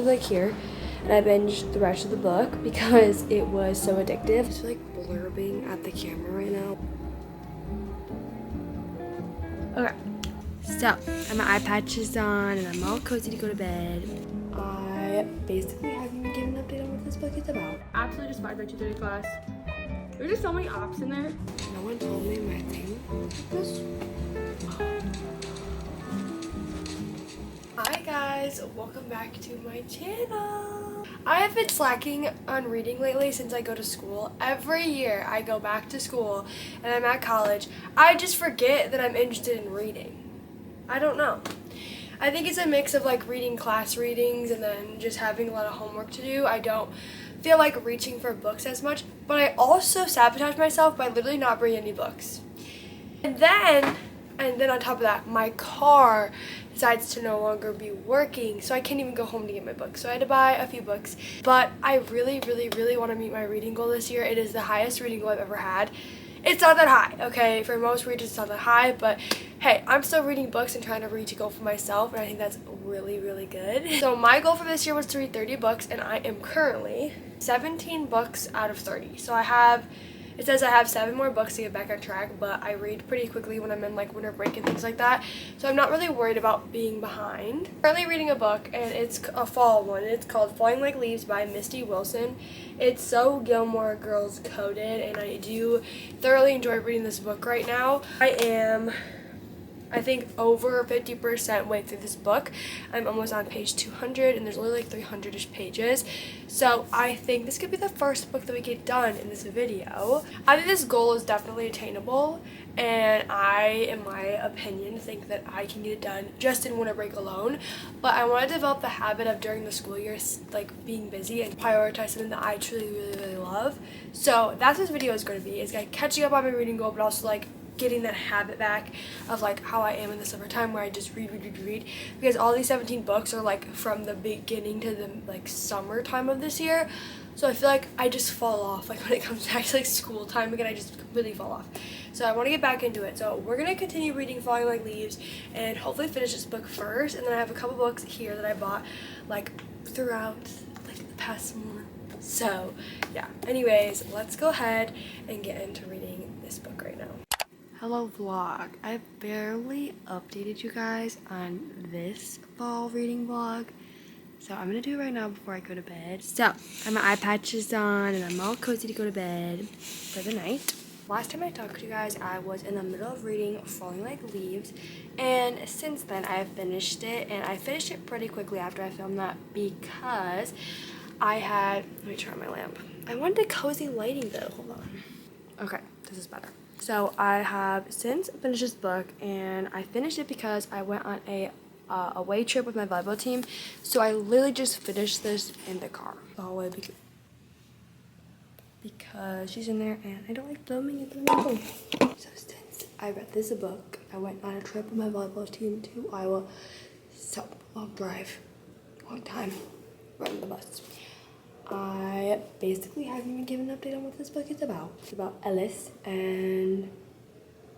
Like here, and I binged the rest of the book because it was so addictive. It's like blurbing at the camera right now. Okay, so my eye patch is on and I'm all cozy to go to bed. I basically haven't even given an update on what this book is about. Absolutely despise my 2:30 class. There's just so many ops in there. No one told me my thing like this. Hi guys, welcome back to my channel. I have been slacking on reading lately since I go to school. Every year I go back to school and I'm at college, I just forget that I'm interested in reading. I don't know. I think it's a mix of like reading class readings and then just having a lot of homework to do. I don't feel like reaching for books as much, but I also sabotage myself by literally not bringing any books. And then on top of that, my car decides to no longer be working, so I can't even go home to get my books. So I had to buy a few books, but I really want to meet my reading goal this year. It is the highest reading goal I've ever had. It's not that high, okay? For most readers, it's not that high, but hey, I'm still reading books and trying to reach a goal for myself, and I think that's really good. So my goal for this year was to read 30 books, and I am currently 17 books out of 30. So it says I have 7 more books to get back on track, but I read pretty quickly when I'm in like winter break and things like that. So I'm not really worried about being behind. I'm currently reading a book and it's a fall one. It's called Falling Like Leaves by Misty Wilson. It's so Gilmore Girls coded and I do thoroughly enjoy reading this book right now. I think over 50% way through this book. I'm almost on page 200 and there's only like 300-ish pages. So I think this could be the first book that we get done in this video. I think this goal is definitely attainable and I, in my opinion, think that I can get it done just in winter break alone. But I want to develop the habit of during the school year like being busy and prioritize something that I truly love. So that's what this video is going to be. It's like catching up on my reading goal, but also like getting that habit back of like how I am in the summertime where I just read because all these 17 books are like from the beginning to the like summertime of this year. So I feel like I just fall off like when it comes back to like school time again. I just completely fall off. So I want to get back into it. So we're gonna continue reading Falling Like Leaves and hopefully finish this book first, and then I have a couple books here that I bought like throughout like the past month. So yeah, anyways, let's go ahead and get into reading this book right now. Hello vlog. I barely updated you guys on this fall reading vlog, so I'm gonna do it right now before I go to bed. So my eye patch is on and I'm all cozy to go to bed for the night. Last time I talked to you guys, I was in the middle of reading Falling Like Leaves, and since then I have finished it, and I finished it pretty quickly after I filmed that because let me turn on my lamp. I wanted cozy lighting though, hold on. Okay, this is better. So I have since finished this book, and I finished it because I went on a away trip with my volleyball team. So I literally just finished this in the car the whole way because she's in there and I don't like filming it. So since I read this book, I went on a trip with my volleyball team to Iowa. So long drive, long time, riding the bus. I basically haven't even given an update on what this book is about. It's about Ellis and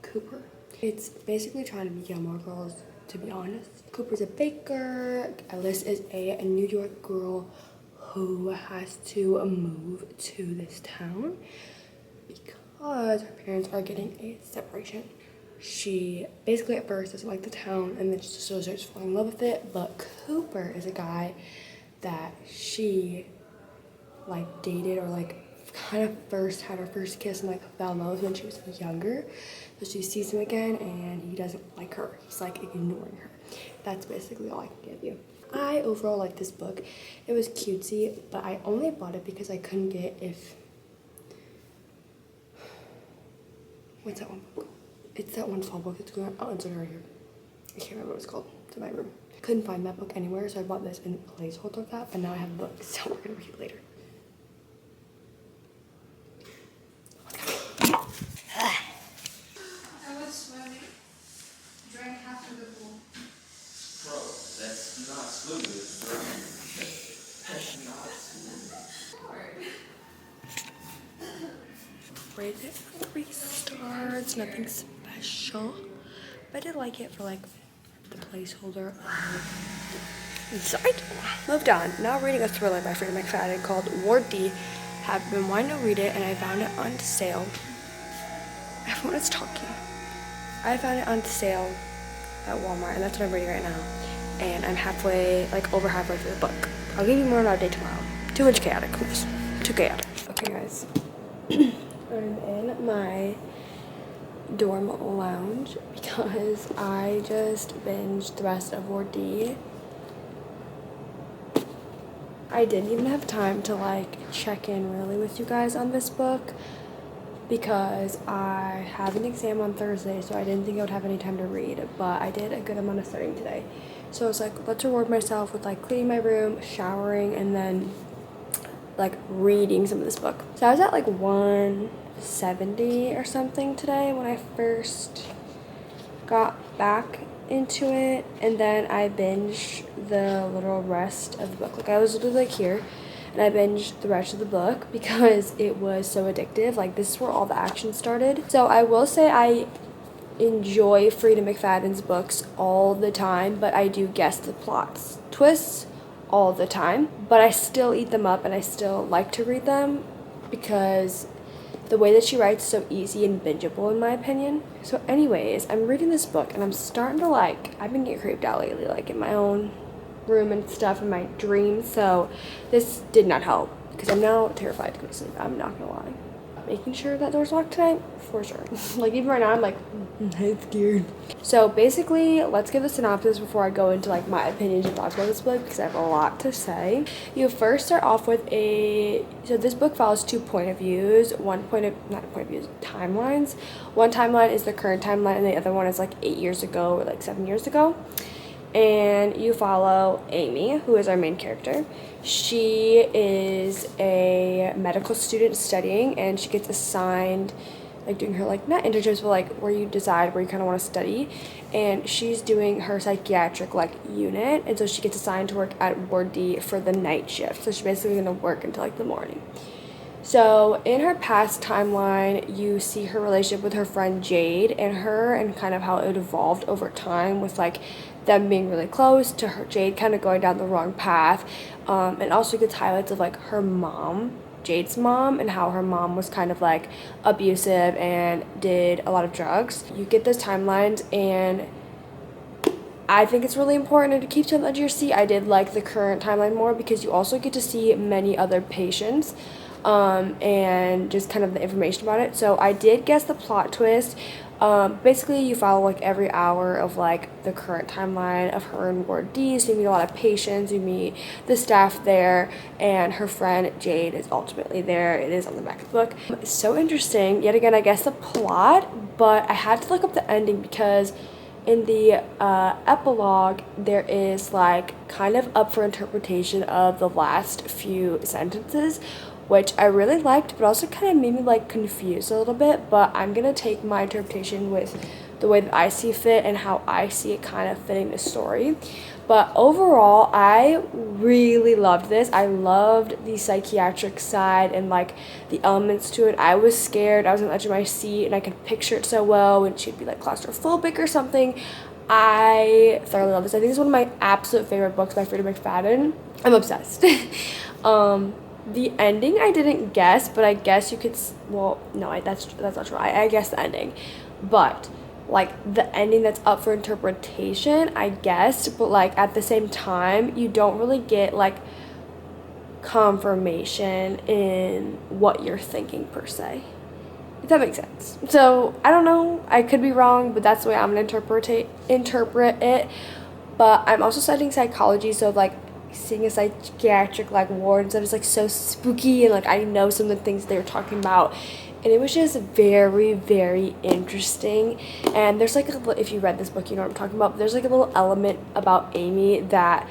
Cooper. It's basically trying to be Gilmore Girls, to be honest. Cooper's a baker. Ellis is a New York girl who has to move to this town because her parents are getting a separation. She basically at first doesn't like the town and then she starts falling in love with it, but Cooper is a guy that she like dated or like kind of first had her first kiss and like fell in love when she was younger. So she sees him again and he doesn't like her. He's like ignoring her. That's basically all I can give you. I overall like this book. It was cutesy, but I only bought it because I couldn't get what's that one book? It's that one fall book that's going on. It's right here. I can't remember what it's called. It's in my room. Couldn't find that book anywhere, so I bought this in placeholder of that, but now I have a book, so we're gonna read it later. I was swimming. Drank half of the pool. Bro, that's not swimming. That's not swimming. Rate it 3 stars, nothing special, but I did like it for like the placeholder of So I moved on. Now reading a thriller by Freida McFadden called Ward D. Have been wanting to read it and I found it on sale. Everyone is talking. I found it on sale at Walmart and that's what I'm reading right now. And I'm over halfway through the book. I'll give you more of an update tomorrow. Too much chaotic, please. Too chaotic. Okay, guys. I'm in my dorm lounge because I just binged the rest of Ward D. I didn't even have time to check in really with you guys on this book because I have an exam on Thursday, so I didn't think I would have any time to read, but I did a good amount of studying today. So I was like, let's reward myself with cleaning my room, showering, and then reading some of this book. So I was at 170 or something today when I first got back into it, and then I binged the little rest of the book. I was literally here and I binged the rest of the book because it was so addictive. This is where all the action started. So I will say I enjoy Freida McFadden's books all the time, but I do guess the plots twists all the time, but I still eat them up and I still like to read them because the way that she writes is so easy and bingeable in my opinion. So anyways, I'm reading this book and I'm starting to I've been getting creeped out lately, in my own room and stuff in my dreams, so this did not help because I'm now terrified to go to sleep. I'm not gonna lie. Making sure that door's locked tonight, for sure. Even right now, I'm I'm scared. So basically, let's give the synopsis before I go into my opinions and thoughts about this book because I have a lot to say. You first start off with so this book follows two point of views. Timelines. One timeline is the current timeline and the other one is 8 years ago or 7 years ago. And you follow Amy, who is our main character. She is a medical student studying, and she gets assigned, doing her, not internships, but, where you decide where you kind of want to study. And she's doing her psychiatric, unit, and so she gets assigned to work at Ward D for the night shift. So she's basically going to work until, the morning. So in her past timeline, you see her relationship with her friend Jade and kind of how it evolved over time with them being really close to her Jade kind of going down the wrong path, and also gets highlights of her mom, Jade's mom, and how her mom was kind of abusive and did a lot of drugs. You get those timelines, and I think it's really important to keep to the edge of your seat. I did like the current timeline more because you also get to see many other patients. And just kind of the information about it. So I did guess the plot twist. Basically you follow every hour of the current timeline of her in Ward D. So you meet a lot of patients, you meet the staff there, and her friend Jade is ultimately there. It is on the back of the book. It's so interesting. Yet again, I guess the plot, but I had to look up the ending because in the epilogue there is kind of up for interpretation of the last few sentences, which I really liked, but also kind of made me confused a little bit. But I'm gonna take my interpretation with the way that I see fit and how I see it kind of fitting the story. But overall, I really loved this. I loved the psychiatric side and the elements to it. I was scared. I was on the edge of my seat and I could picture it so well when she'd be claustrophobic or something. I thoroughly love this. I think it's one of my absolute favorite books by Freida McFadden. I'm obsessed. The ending I didn't guess, but I guess you could, well, no, that's not true. I guessed the ending, but the ending that's up for interpretation, I guessed, but at the same time, you don't really get confirmation in what you're thinking per se, if that makes sense. So I don't know, I could be wrong, but that's the way I'm gonna interpret it. But I'm also studying psychology, so seeing a psychiatric ward and stuff is so spooky, and I know some of the things they were talking about, and it was just very, very interesting. And there's if you read this book you know what I'm talking about, but there's a little element about Amy that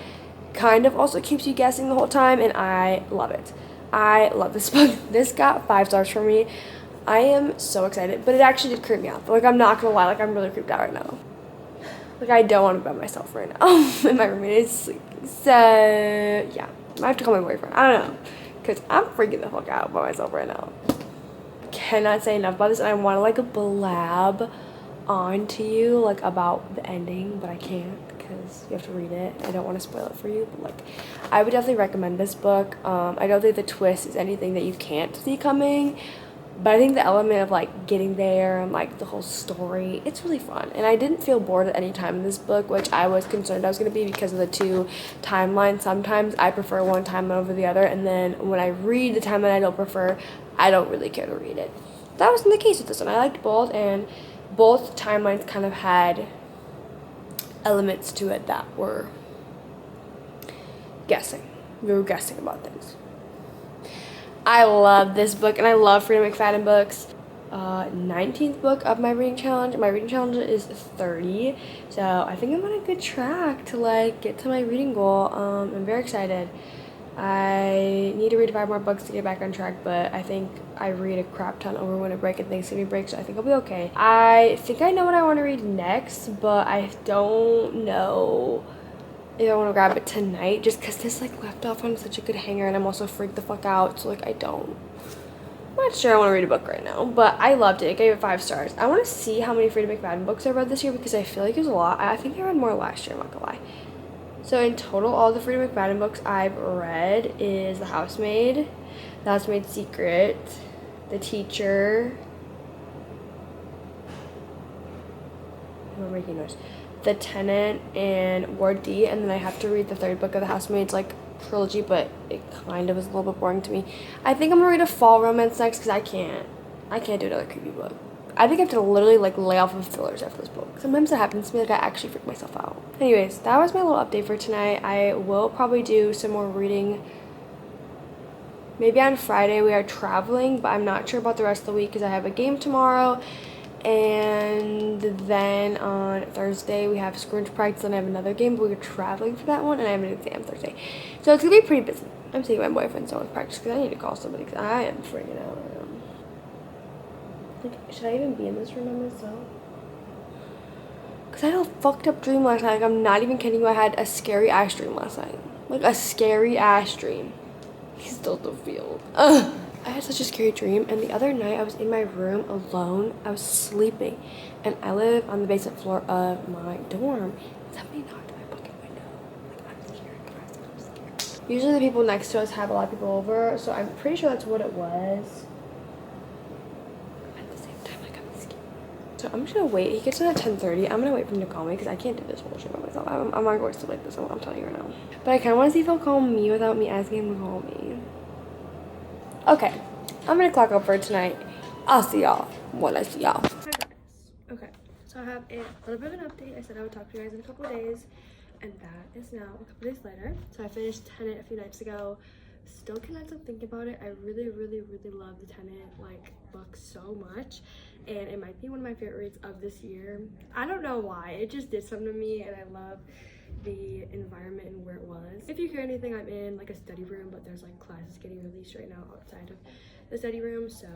kind of also keeps you guessing the whole time, and I love it. I love this book. This got 5 stars for me. I am so excited, but it actually did creep me out. I'm not gonna lie, I'm really creeped out right now. I don't want to be by myself right now. And my roommate is sleeping. So, yeah. I have to call my boyfriend. I don't know. Because I'm freaking the fuck out by myself right now. Cannot say enough about this. And I want to, blab on to you, about the ending. But I can't. because you have to read it. I don't want to spoil it for you, but like, I would definitely recommend this book. I don't think the twist is anything that you can't see coming, but I think the element of like getting there and like the whole story, it's really fun. And I didn't feel bored at any time in this book, which I was concerned I was going to be because of the two timelines. Sometimes I prefer one timeline over the other, and then when I read the timeline I don't prefer, I don't really care to read it. That wasn't the case with this one. I liked both, and both timelines kind of had elements to it that were guessing. We were guessing about things. I love this book, and I love Freida McFadden books. 19th book of my reading challenge. My reading challenge is 30, so I think I'm on a good track to like get to my reading goal. I'm very excited. I need to read 5 more books to get back on track, but I think I read a crap ton over winter break and Thanksgiving break, so I think I'll be okay. I think I know what I want to read next, but I don't know if I want to grab it tonight, just because this like left off on such a good hanger, and I'm also freaked the fuck out, so like I'm not sure I want to read a book right now, but I loved it. I gave it 5 stars. I want to see how many Freida McFadden books I read this year, because I feel like it was a lot. I think I read more last year, I'm not gonna lie. So in total, all the Freida McFadden books I've read is The Housemaid, The Housemaid's Secret, The Teacher, I'm making noise, The Tenant, and Ward D, and then I have to read the 3rd book of The Housemaid's like trilogy, but it kind of is a little bit boring to me. I think I'm gonna read a fall romance next, because I can't do another creepy book. I think I have to literally like lay off of fillers after this book. Sometimes that happens to me, like I actually freak myself out. Anyways, that was my little update for tonight. I will probably do some more reading. Maybe on Friday. We are traveling, but I'm not sure about the rest of the week because I have a game tomorrow. And then on Thursday we have Scrooge practice, and I have another game, but we're traveling for that one, and I have an exam Thursday. So it's gonna be pretty busy. I'm taking my boyfriend so with practice because I need to call somebody because I am freaking out. Like, should I even be in this room by myself? Because I had a fucked up dream last night. Like, I'm not even kidding you. I had a scary ass dream last night. Like, a scary ass dream. He's still the field. Ugh. I had such a scary dream. And the other night, I was in my room alone. I was sleeping. And I live on the basement floor of my dorm. Somebody knocked on my fucking window. Like, I'm scared, guys. I'm scared. Usually the people next to us have a lot of people over. So I'm pretty sure that's what it was. So I'm just gonna wait. He gets in at 10:30. I'm gonna wait for him to call me because I can't do this bullshit by myself. I'm not going to sleep like this. I'm telling you right now. But I kind of want to see if he'll call me without me asking him to call me. Okay, I'm gonna clock up for tonight. I'll see y'all when I see y'all. Hi guys. Okay, so I have a little bit of an update. I said I would talk to you guys in a couple of days, and that is now a couple days later. So I finished Tenet a few nights ago. Still cannot stop thinking about it. I really love the Tenet like book so much, and it might be one of my favorite reads of this year. I don't know why, it just did something to me, and I love the environment and where it was. If you hear anything, I'm in like a study room, but there's like classes getting released right now outside of the study room, so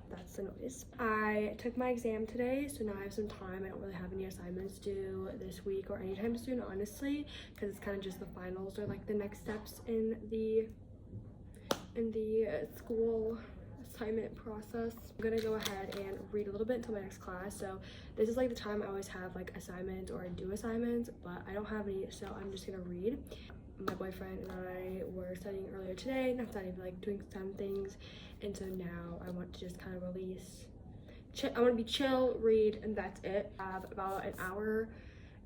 that's the noise. I took my exam today, so now I have some time. I don't really have any assignments due this week or anytime soon, honestly, because it's kind of just the finals or like the next steps in the school assignment process. I'm gonna go ahead and read a little bit until my next class. So this is like the time I always have like assignments or I do assignments, but I don't have any, so I'm just gonna read. My boyfriend and I were studying earlier today, not studying, but like doing some things, and so now I want to just kind of release. I want to be chill, read, and that's it. I have about an hour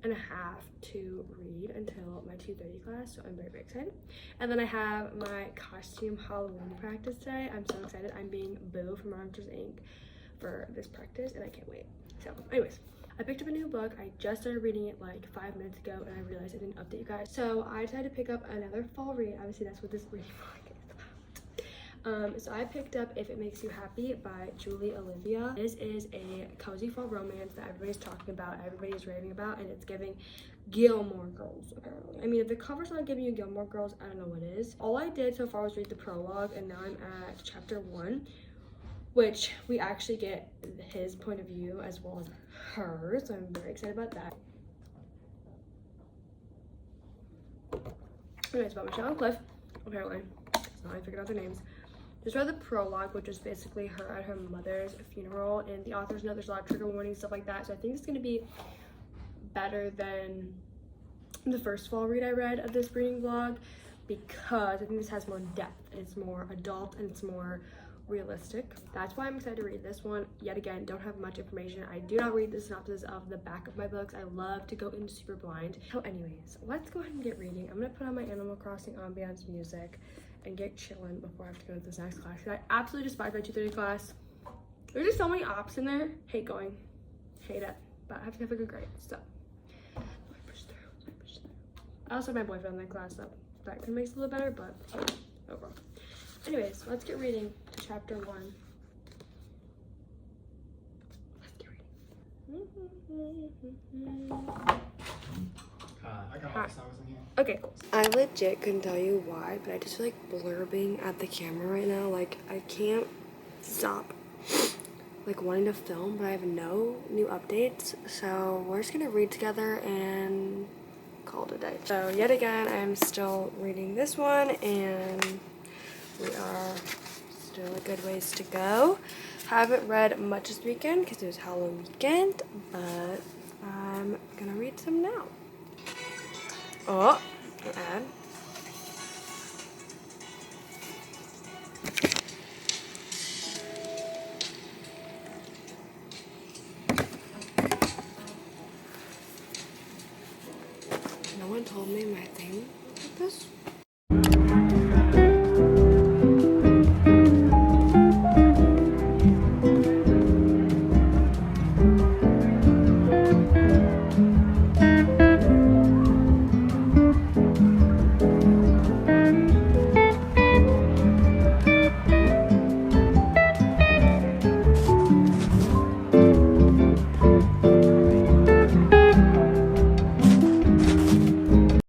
and a half to read until my 2:30 class, so I'm very excited. And then I have my costume Halloween practice today. I'm so excited. I'm being Boo from Monsters Inc. for this practice, and I can't wait. So anyways, I picked up a new book. I just started reading it like 5 minutes ago, and I realized I didn't update you guys, so I decided to pick up another fall read. Obviously that's what this reading vlog is about. So I picked up If It Makes You Happy by Julie Olivia. This is a cozy fall romance that everybody's talking about, everybody's raving about, and it's giving Gilmore Girls, apparently. I mean, if the cover's not giving you Gilmore Girls, I don't know what is. All I did so far was read the prologue, and now I'm at chapter 1, which we actually get his point of view as well as hers, so I'm very excited about that. Anyways, about Michelle and Cliff, apparently. That's not how I figured out their names. Just read the prologue, which is basically her at her mother's funeral, and the author's note, there's a lot of trigger warnings, stuff like that, so I think it's going to be better than the first fall read I read of this reading vlog, because I think this has more depth and it's more adult and it's more realistic. That's why I'm excited to read this one. Yet again, don't have much information. I do not read the synopsis of the back of my books. I love to go into super blind. So anyways, let's go ahead and get reading. I'm gonna put on my Animal Crossing ambiance music and get chilling before I have to go to this next class. I absolutely despise my 2:30 class. There's just so many ops in there. Hate going. Hate it. But I have to have a good grade, so. I push through. I also have my boyfriend in that class, so that kind of makes it a little better, but overall. Anyways, let's get reading to chapter 1. Let's get reading. I got all the songs in here. Okay, cool. I legit couldn't tell you why, but I just feel like blurbing at the camera right now. Like, I can't stop like wanting to film, but I have no new updates. So we're just gonna read together and call it a day. So yet again, I'm still reading this one, and we are still a good ways to go. Haven't read much this weekend because it was Halloween weekend, but I'm gonna read some now. Oh, an ad. No one told me my thing like this.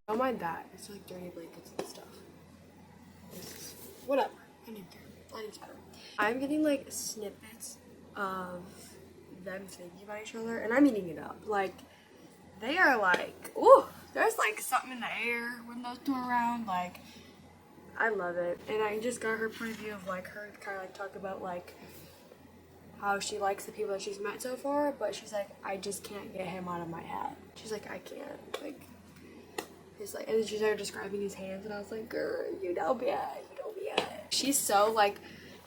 Don't mind that. It's like dirty blankets and stuff. Whatever. I need better. I'm getting like snippets of them thinking about each other, and I'm eating it up. Like, they are like, ooh, there's like something in the air when those two are around. Like, I love it. And I just got her point of view of like her kind of like talk about like how she likes the people that she's met so far, but she's like, I just can't get him out of my head. She's like, I can't. Like, he's like, and then she started describing his hands, and I was like, girl, you know me. She's so like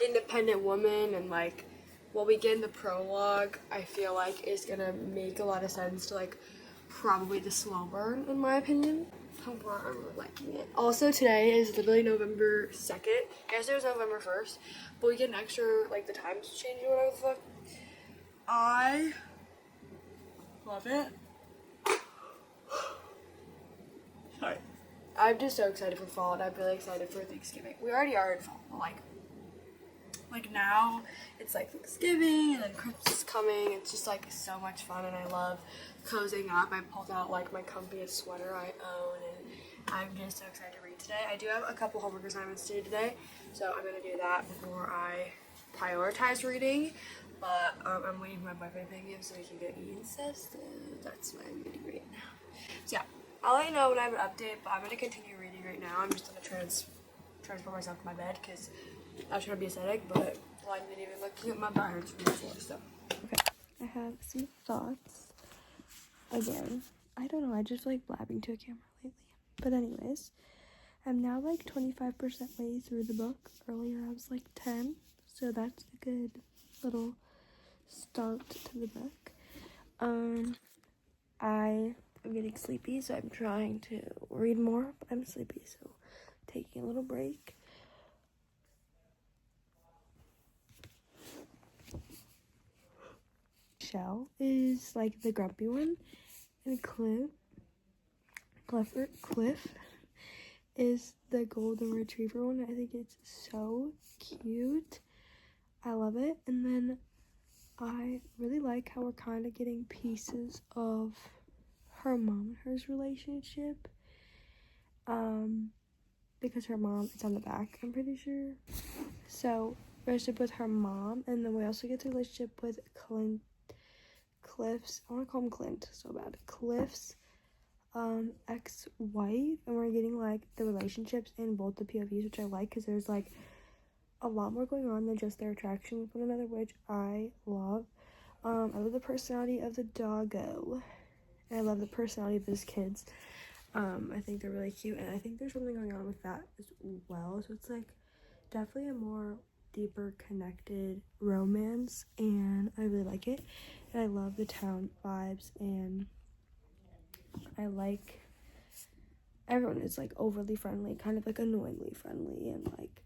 independent woman, and like what we get in the prologue, I feel like is gonna make a lot of sense to like probably the slow burn, in my opinion. However, I'm really liking it. Also, today is literally November 2nd. Yesterday was November 1st, but we get an extra, like, the times change or whatever the fuck. I love it. Sorry. I'm just so excited for fall, and I'm really excited for Thanksgiving. We already are in fall, but like now it's like Thanksgiving and then Christmas is coming. It's just like so much fun, and I love cozying up. I pulled out like my comfiest sweater I own, and I'm just so excited to read today. I do have a couple homework assignments to do today, so I'm gonna do that before I prioritize reading. But I'm waiting for my boyfriend to pick me up so we can get eating stuff. So that's what I'm reading right now. So yeah, I'll let you know when I have an update. But I'm gonna continue reading right now. I'm just gonna transport myself to my bed because I was trying to be aesthetic, but I didn't even look at my bars from before. So okay, I have some thoughts. Again, I don't know. I just like blabbing to a camera lately. But anyways, I'm now like 25% way through the book. Earlier I was like 10, so that's a good little start to the book. I am getting sleepy, so I'm trying to read more, but I'm sleepy, so taking a little break. Shell is like the grumpy one, and Cliff is the golden retriever one. I think it's so cute. I love it. And then I really like how we're kind of getting pieces of her mom and her's relationship. Because her mom, it's on the back, I'm pretty sure. So, relationship with her mom, and then we also get the relationship with Cliff's, I want to call him Clint so bad, Cliff's ex-wife, and we're getting like the relationships in both the POVs, which I like because there's like a lot more going on than just their attraction with one another, which I love. I love the personality of the doggo, and I love the personality of his kids. I think they're really cute, and I think there's something going on with that as well. So it's like definitely a more deeper connected romance, and I really like it. And I love the town vibes, and I like everyone is like overly friendly, kind of like annoyingly friendly, and like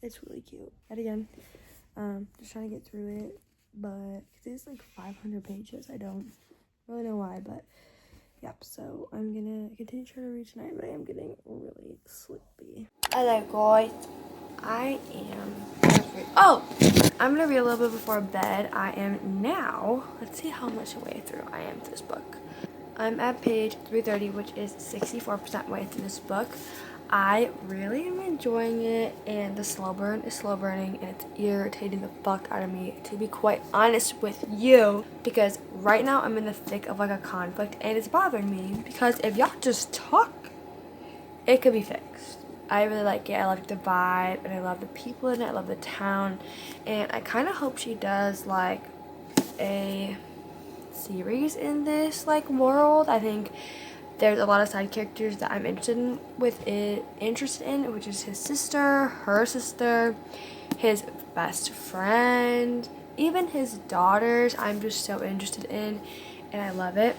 it's really cute. And again, just trying to get through it, but it's like 500 pages. I don't really know why, but yep. So I'm gonna continue trying to read tonight, but I am getting really sleepy. Hello guys, I am I'm gonna read a little bit before bed. I am now, let's see how much way through I am to this book. I'm at page 330, which is 64% way through this book. I really am enjoying it, and the slow burn is slow burning, and it's irritating the fuck out of me, to be quite honest with you, because right now I'm in the thick of like a conflict, and it's bothering me, because if y'all just talk, it could be fixed. I really like it. I like the vibe, and I love the people in it. I love the town, and I kind of hope she does like a series in this like world. I think there's a lot of side characters that I'm interested in, which is his sister, her sister, his best friend, even his daughters. I'm just so interested in, and I love it.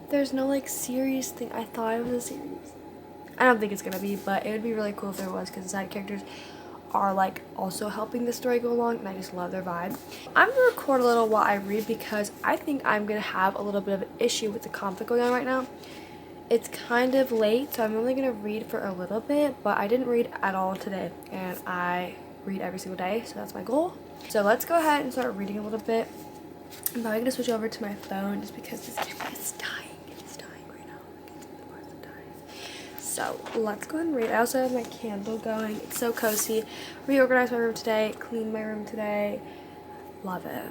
There's no like series thing. I thought it was a series. I don't think it's gonna be, but it would be really cool if there was, because the side characters are like also helping the story go along, and I just love their vibe. I'm gonna record a little while I read, because I think I'm gonna have a little bit of an issue with the conflict going on right now. It's kind of late, so I'm only gonna read for a little bit, but I didn't read at all today, and I read every single day, so that's my goal. So let's go ahead and start reading a little bit. I'm probably gonna switch over to my phone just because this camera is dying. It's dying right now. It's dying. So let's go ahead and read. I also have my candle going. It's so cozy. Reorganized my room today, cleaned my room today. Love it.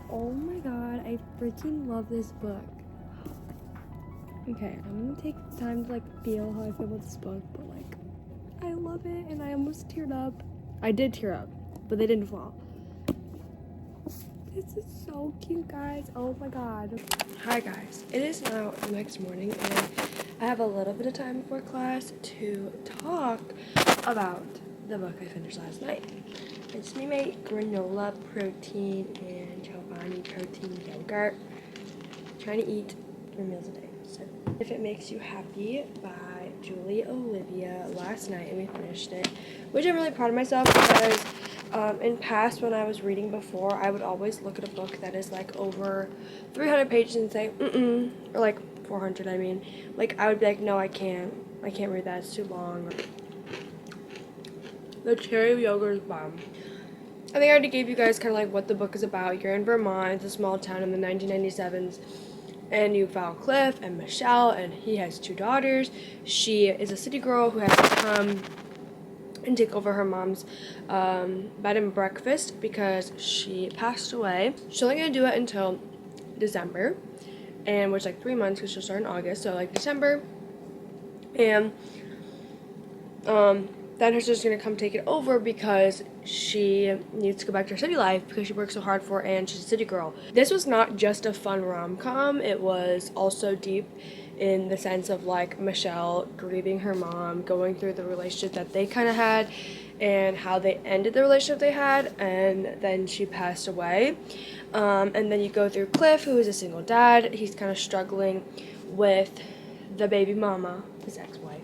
Oh my god, I freaking love this book. Okay, I'm gonna take time to like feel how I feel about this book, but like I love it, and I almost teared up. I did tear up, but they didn't fall. This is so cute, guys. Oh my god. Hi guys, it is now the next morning, and I have a little bit of time before class to talk about the book I finished last night. I just made granola protein and Chobani protein yogurt. I'm trying to eat 3 meals a day. So, If It Makes You Happy by Julie Olivia last night, and we finished it, which I'm really proud of myself, because in past, when I was reading before, I would always look at a book that is like over 300 pages and say or like 400. I mean, like I would be like, no, I can't read that, it's too long. The cherry yogurt is bomb. I think I already gave you guys kind of like what the book is about. You're in Vermont. It's a small town in the 1997s. And you found Cliff and Michelle, and he has 2 daughters. She is a city girl who has to come and take over her mom's bed and breakfast because she passed away. She's only going to do it until December, and which is like 3 months, because she'll start in August. So like December. And then her sister's gonna come take it over because she needs to go back to her city life because she works so hard for it, and she's a city girl. This was not just a fun rom-com, it was also deep in the sense of like Michelle grieving her mom, going through the relationship that they kind of had, and how they ended the relationship they had, and then she passed away. And then you go through Cliff, who is a single dad. He's kind of struggling with the baby mama, his ex-wife.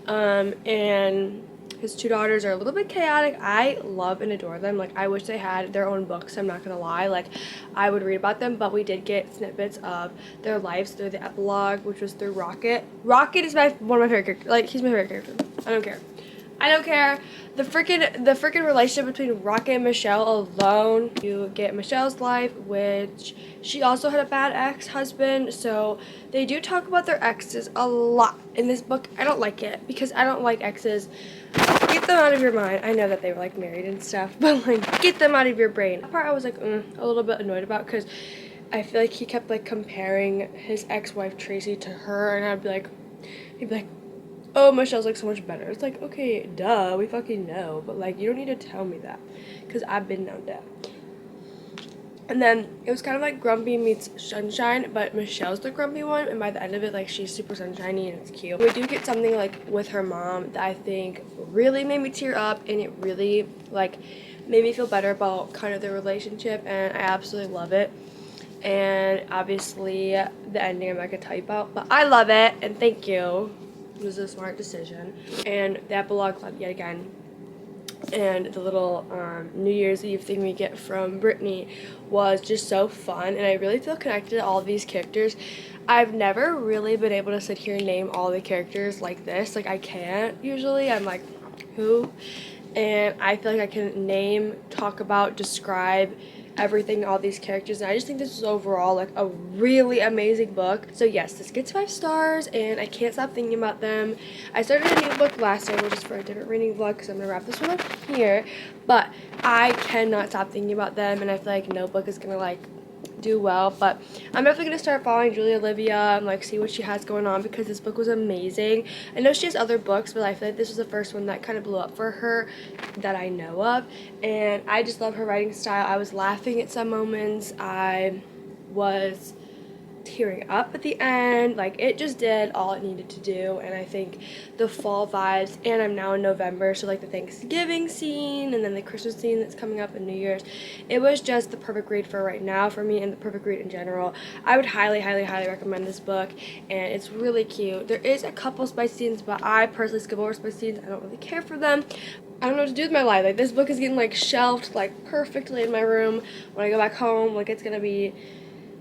And His two daughters are a little bit chaotic. I love and adore them. Like, I wish they had their own books, I'm not gonna lie. Like, I would read about them, but we did get snippets of their lives through the epilogue, which was through Rocket. Rocket is one of my favorite characters. Like, he's my favorite character. I don't care. I don't care. The freaking relationship between Rocket and Michelle alone. You get Michelle's life, which she also had a bad ex-husband, so they do talk about their exes a lot in this book. I don't like it because I don't like exes. Get them out of your mind. I know that they were like married and stuff, but like get them out of your brain. That part I was like a little bit annoyed about because I feel like he kept like comparing his ex-wife Tracy to her, and he'd be like, oh, Michelle's like so much better. It's like, okay, duh, we fucking know, but like you don't need to tell me that because I've been known that. And then it was kind of like Grumpy meets Sunshine, but Michelle's the grumpy one, and by the end of it, like, she's super sunshiny and it's cute. We do get something like with her mom that I think really made me tear up, and it really like made me feel better about kind of their relationship, and I absolutely love it. And obviously the ending I'm not gonna tell you about, but I love it and thank you. It was a smart decision. And the epilogue club yet again, and the little New Year's Eve thing we get from Brittany was just so fun, and I really feel connected to all of these characters. I've never really been able to sit here and name all the characters like this. Like, I can't usually. I'm like, who? And I feel like I can name, talk about, describe everything, all these characters, and I just think this is overall like a really amazing book. So yes, this gets 5 stars, and I can't stop thinking about them. I started a new book last night, which is for a different reading vlog, because I'm gonna wrap this one up here, but I cannot stop thinking about them, and I feel like no book is gonna like do well. But I'm definitely gonna start following Julia Olivia and like see what she has going on, because this book was amazing. I know she has other books, but I feel like this was the first one that kind of blew up for her that I know of, and I just love her writing style. I was laughing at some moments. I was tearing up at the end. Like, it just did all it needed to do, and I think the fall vibes, and I'm now in November, so like the Thanksgiving scene and then the Christmas scene that's coming up and New Year's, it was just the perfect read for right now for me, and the perfect read in general. I would highly recommend this book, and it's really cute. There is a couple spice scenes, but I personally skip over spice scenes. I don't really care for them. I don't know what to do with my life. Like, this book is getting like shelved like perfectly in my room. When I go back home, like, it's gonna be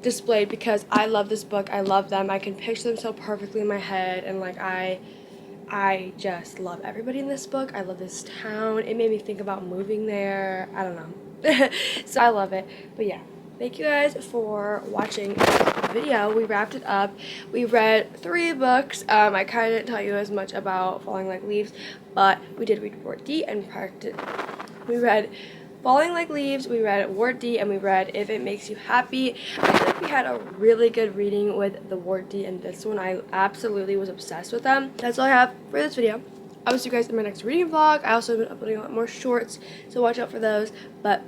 displayed because I love this book. I love them. I can picture them so perfectly in my head, and like I just love everybody in this book. I love this town. It made me think about moving there. I don't know. So I love it. But yeah, thank you guys for watching this video. We wrapped it up. We read 3 books. I kind of didn't tell you as much about Falling Like Leaves, but we did read Ward D and practice. We read Falling Like Leaves, we read Ward D, and we read If It Makes You Happy. I feel like we had a really good reading with the Ward D and this one. I absolutely was obsessed with them. That's all I have for this video. I will see you guys in my next reading vlog. I also have been uploading a lot more shorts, so watch out for those. But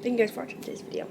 thank you guys for watching today's video.